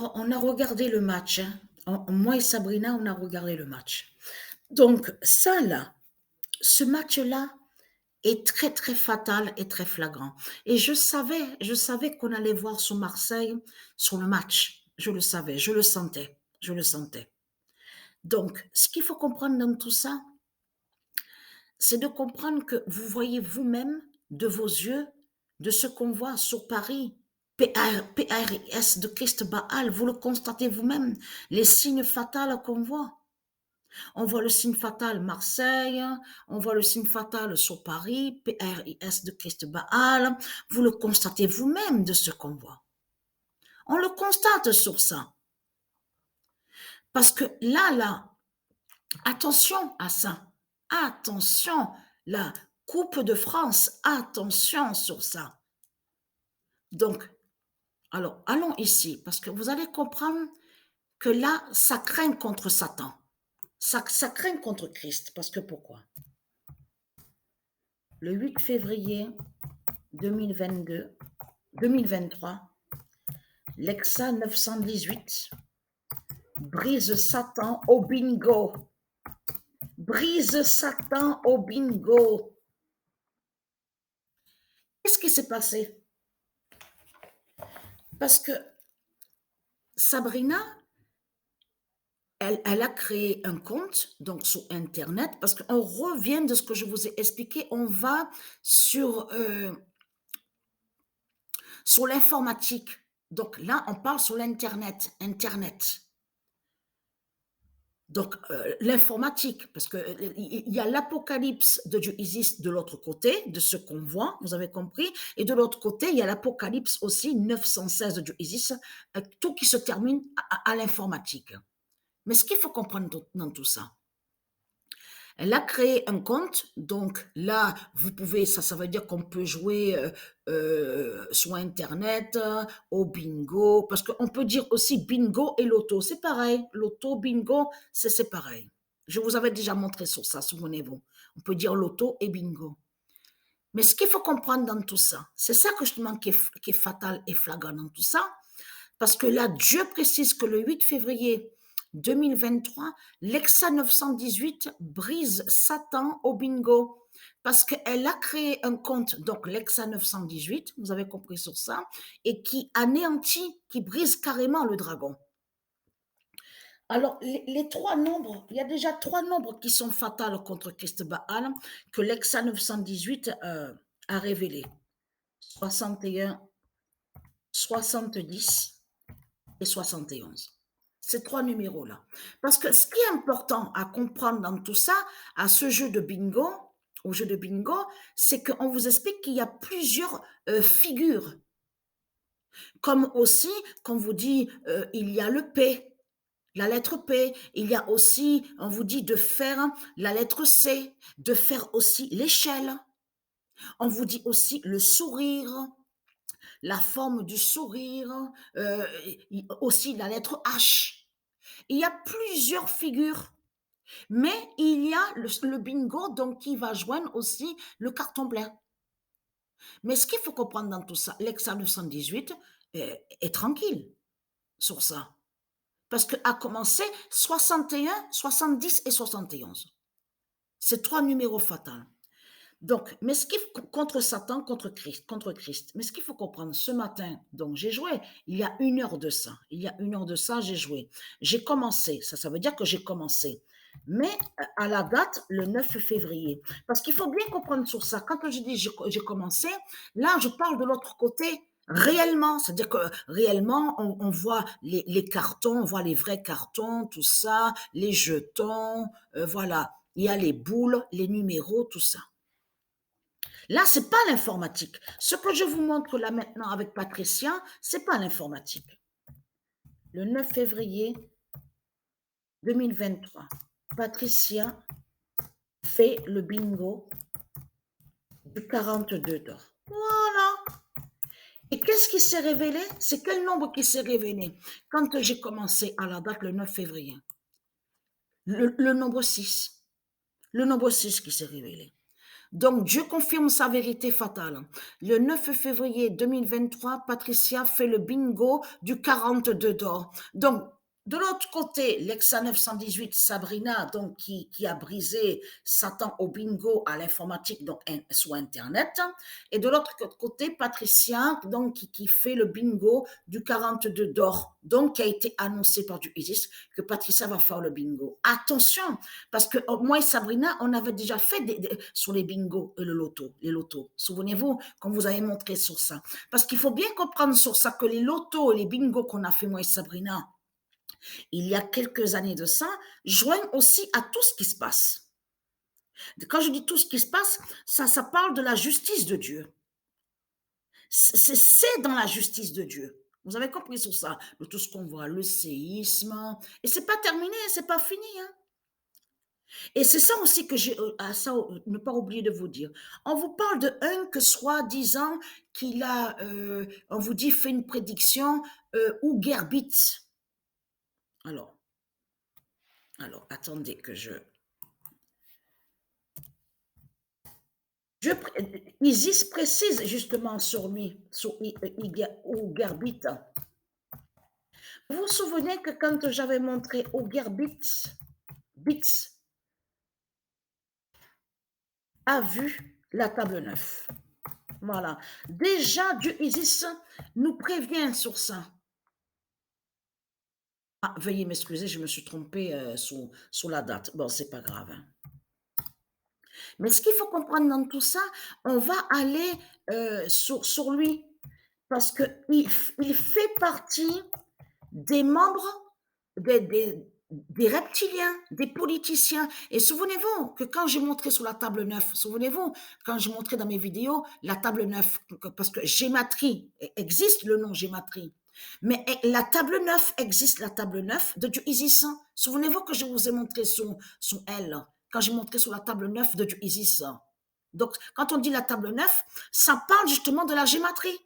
On a regardé le match, hein. Moi et Sabrina, on a regardé le match. Donc, ça là, ce match-là est très, très fatal et très flagrant. Et je savais qu'on allait voir sur Marseille, sur le match. Je le savais, je le sentais, je le sentais. Donc, ce qu'il faut comprendre dans tout ça, c'est de comprendre que vous voyez vous-même de vos yeux, de ce qu'on voit sur Paris, PRS de Christ Baal, vous le constatez vous-même, les signes fatals qu'on voit. On voit le signe fatal Marseille, on voit le signe fatal sur Paris, PRIS de Christ Baal, vous le constatez vous-même de ce qu'on voit. On le constate sur ça. Parce que là, attention à ça. Attention, la Coupe de France, attention sur ça. Donc, alors, allons ici, parce que vous allez comprendre que là, ça craint contre Satan. Ça craint contre Christ, parce que pourquoi? Le 8 février 2022, 2023, Lexa 918 brise Satan au bingo. Brise Satan au bingo. Qu'est-ce qui s'est passé? Parce que Sabrina, elle a créé un compte donc sur Internet, parce qu'on revient de ce que je vous ai expliqué, on va sur l'informatique. Donc là, on parle sur l'Internet, Internet. Donc, l'informatique, parce qu'il y a l'apocalypse de Dieu existe de l'autre côté, de ce qu'on voit, vous avez compris, et de l'autre côté, il y a l'apocalypse aussi, 916 de Dieu existe, tout qui se termine à l'informatique. Mais ce qu'il faut comprendre dans tout ça, elle a créé un compte, donc là, vous pouvez, ça veut dire qu'on peut jouer sur Internet, au bingo, parce qu'on peut dire aussi bingo et loto, c'est pareil, loto, bingo, c'est pareil. Je vous avais déjà montré sur ça, souvenez-vous. On peut dire loto et bingo. Mais ce qu'il faut comprendre dans tout ça, c'est ça que justement qui est fatal et flagrant dans tout ça, parce que là, Dieu précise que le 8 février 2023, l'Exa 918 brise Satan au bingo. Parce qu'elle a créé un compte, donc l'Exa 918, vous avez compris sur ça, et qui anéantit, qui brise carrément le dragon. Alors, les trois nombres, il y a déjà trois nombres qui sont fatals contre Christ Baal que l'Exa 918 a révélé. 61, 70 et 71. Ces trois numéros-là. Parce que ce qui est important à comprendre dans tout ça, à ce jeu de bingo, au jeu de bingo, c'est qu'on vous explique qu'il y a plusieurs figures. Comme aussi, quand on vous dit, il y a le P, la lettre P, il y a aussi, on vous dit de faire la lettre C, de faire aussi l'échelle. On vous dit aussi le sourire, la forme du sourire, aussi la lettre H. Il y a plusieurs figures, mais il y a le bingo donc qui va joindre aussi le carton plein. Mais ce qu'il faut comprendre dans tout ça, l'Exa 918 est tranquille sur ça. Parce qu'à commencer 61, 70 et 71. C'est trois numéros fatals. Donc, mais ce qu'il faut contre Satan, contre Christ. Mais ce qu'il faut comprendre, ce matin, donc j'ai joué, il y a une heure de ça. Il y a une heure de ça, j'ai joué. J'ai commencé, ça veut dire que j'ai commencé. Mais à la date, le 9 février. Parce qu'il faut bien comprendre sur ça. Quand je dis j'ai commencé, là, je parle de l'autre côté réellement. C'est-à-dire que réellement, on voit les cartons, on voit les vrais cartons, tout ça, les jetons, voilà. Il y a les boules, les numéros, tout ça. Là, c'est pas l'informatique. Ce que je vous montre là maintenant avec Patricia, c'est pas l'informatique. Le 9 février 2023, Patricia fait le bingo du 42 d'or. Voilà. Et qu'est-ce qui s'est révélé? C'est quel nombre qui s'est révélé quand j'ai commencé à la date le 9 février? Le nombre 6. Le nombre 6 qui s'est révélé. Donc, Dieu confirme sa vérité fatale. Le 9 février 2023, Patricia fait le bingo du 42 d'or. Donc, de l'autre côté, l'Exa 918, Sabrina, donc, qui a brisé Satan au bingo à l'informatique, donc, sur Internet. Et de l'autre côté, Patricia, donc, qui fait le bingo du 42 d'or, donc, qui a été annoncé par du Isis que Patricia va faire le bingo. Attention, parce que moi et Sabrina, on avait déjà fait sur les bingos et le loto, les lotos. Souvenez-vous, quand vous avez montré sur ça. Parce qu'il faut bien comprendre sur ça que les lotos et les bingos qu'on a fait, moi et Sabrina, il y a quelques années de ça, joignent aussi à tout ce qui se passe. Quand je dis tout ce qui se passe, ça parle de la justice de Dieu. C'est dans la justice de Dieu. Vous avez compris sur ça, de tout ce qu'on voit, le séisme. Et c'est pas terminé, c'est pas fini. Hein. Et c'est ça aussi que j'ai à ça ne pas oublier de vous dire. On vous parle de un que soi-disant qu'il a, on vous dit fait une prédiction ou Gerbit. Alors, attendez que je Isis précise justement sur lui, sur ou Gerbit. Vous vous souvenez que quand j'avais montré au Gerbit, Bits a vu la table 9. Voilà. Déjà, Dieu Isis nous prévient sur ça. Ah, veuillez m'excuser, je me suis trompée sur la date. Bon, c'est pas grave. Hein. Mais ce qu'il faut comprendre dans tout ça, on va aller sur lui parce qu'il il fait partie des membres des reptiliens, des politiciens. Et souvenez-vous que quand j'ai montré sur la table 9, souvenez-vous, quand j'ai montré dans mes vidéos la table 9, parce que gématrie existe le nom gématrie, mais la table 9 existe, la table 9 de Dieu Isis. Souvenez-vous que je vous ai montré son elle, quand j'ai montré sur la table 9 de Dieu Isis. Donc, quand on dit la table 9, ça parle justement de la gématrie.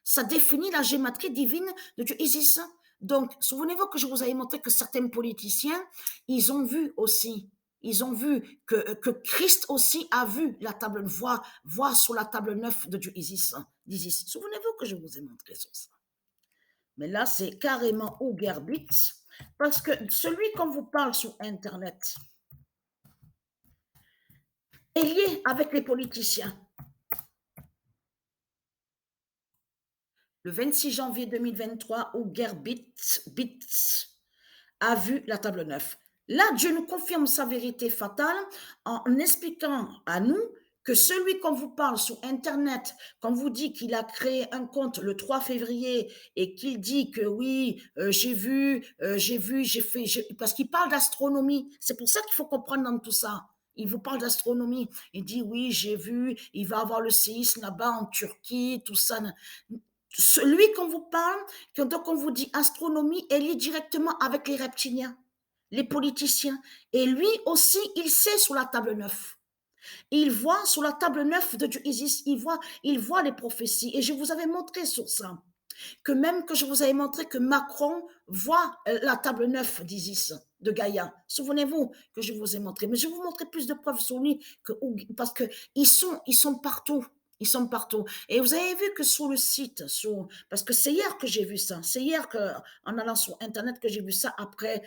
Ça définit la gématrie divine de Dieu Isis. Donc, souvenez-vous que je vous avais montré que certains politiciens, ils ont vu aussi, ils ont vu que Christ aussi a vu la table, voir sur la table 9 de Dieu Isis. Souvenez-vous que je vous ai montré sur ça. Mais là, c'est carrément au Gerbit, parce que celui qu'on vous parle sur Internet est lié avec les politiciens. Le 26 janvier 2023, où Gerbit a vu la table 9. Là, Dieu nous confirme sa vérité fatale en expliquant à nous que celui qu'on vous parle sur Internet, qu'on vous dit qu'il a créé un compte le 3 février et qu'il dit que oui, j'ai vu, j'ai fait, parce qu'il parle d'astronomie. C'est pour ça qu'il faut comprendre dans tout ça. Il vous parle d'astronomie. Il dit oui, j'ai vu, il va avoir le séisme là-bas en Turquie, tout ça. Celui qu'on vous parle, donc on vous dit astronomie, est lié directement avec les reptiliens, les politiciens. Et lui aussi, il sait sur la table 9. Il voit sur la table 9 de Dieu Isis, il voit les prophéties. Et je vous avais montré sur ça, que même que je vous avais montré que Macron voit la table 9 d'Isis, de Gaïa. Souvenez-vous que je vous ai montré. Mais je vais vous montrer plus de preuves sur lui, parce qu'ils sont partout. Ils sont partout. Et vous avez vu que sur le site, parce que c'est hier que j'ai vu ça, c'est hier en allant sur Internet que j'ai vu ça après,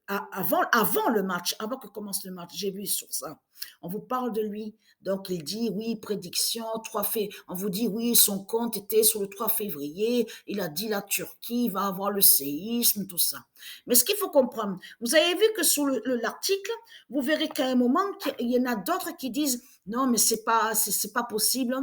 avant le match, avant que commence le match, j'ai vu sur ça. On vous parle de lui. Donc, il dit, oui, prédiction, on vous dit, oui, son compte était sur le 3 février, il a dit la Turquie va avoir le séisme, tout ça. Mais ce qu'il faut comprendre, vous avez vu que sur l'article, vous verrez qu'à un moment, il y en a d'autres qui disent, non, mais c'est pas possible.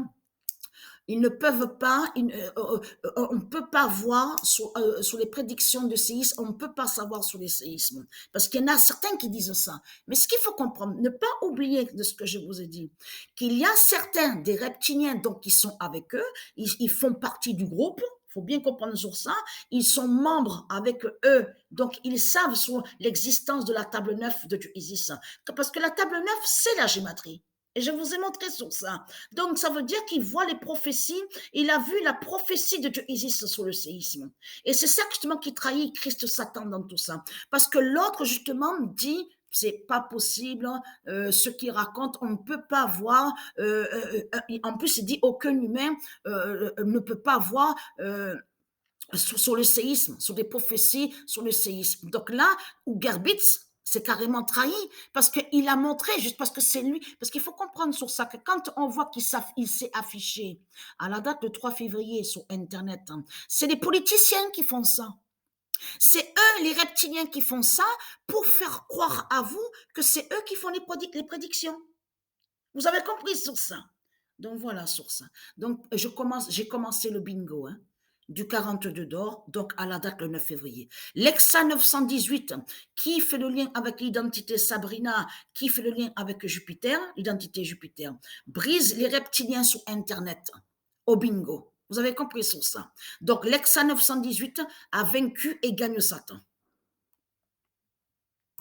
Ils ne peuvent pas, on ne peut pas voir sur les prédictions de séisme, on ne peut pas savoir sur les séismes. Parce qu'il y en a certains qui disent ça. Mais ce qu'il faut comprendre, ne pas oublier de ce que je vous ai dit, qu'il y a certains des reptiliens donc, qui sont avec eux, ils font partie du groupe, il faut bien comprendre sur ça, ils sont membres avec eux, donc ils savent sur l'existence de la table 9 de Isis. Parce que la table 9, c'est la gématrie. Et je vous ai montré sur ça. Donc, ça veut dire qu'il voit les prophéties. Il a vu la prophétie de Dieu Isis sur le séisme. Et c'est ça, justement, qui trahit Christ Satan dans tout ça. Parce que l'autre, justement, dit c'est pas possible, ce qu'il raconte, on ne peut pas voir, en plus il dit aucun humain ne peut pas voir sur le séisme, sur des prophéties sur le séisme. Donc là, où Gerbitz c'est carrément trahi parce qu'il a montré, juste parce que c'est lui, parce qu'il faut comprendre sur ça, que quand on voit il s'est affiché à la date de 3 février sur Internet, hein, c'est les politiciens qui font ça. C'est eux, les reptiliens, qui font ça pour faire croire à vous que c'est eux qui font les prédictions. Vous avez compris sur ça. Donc voilà sur ça. Donc j'ai commencé le bingo, hein, du 42 d'or, donc à la date le 9 février. L'Exa 918, qui fait le lien avec l'identité Sabrina, qui fait le lien avec Jupiter, l'identité Jupiter, brise les reptiliens sur Internet au bingo. Vous avez compris sur ça. Donc l'Exa 918 a vaincu et gagne Satan.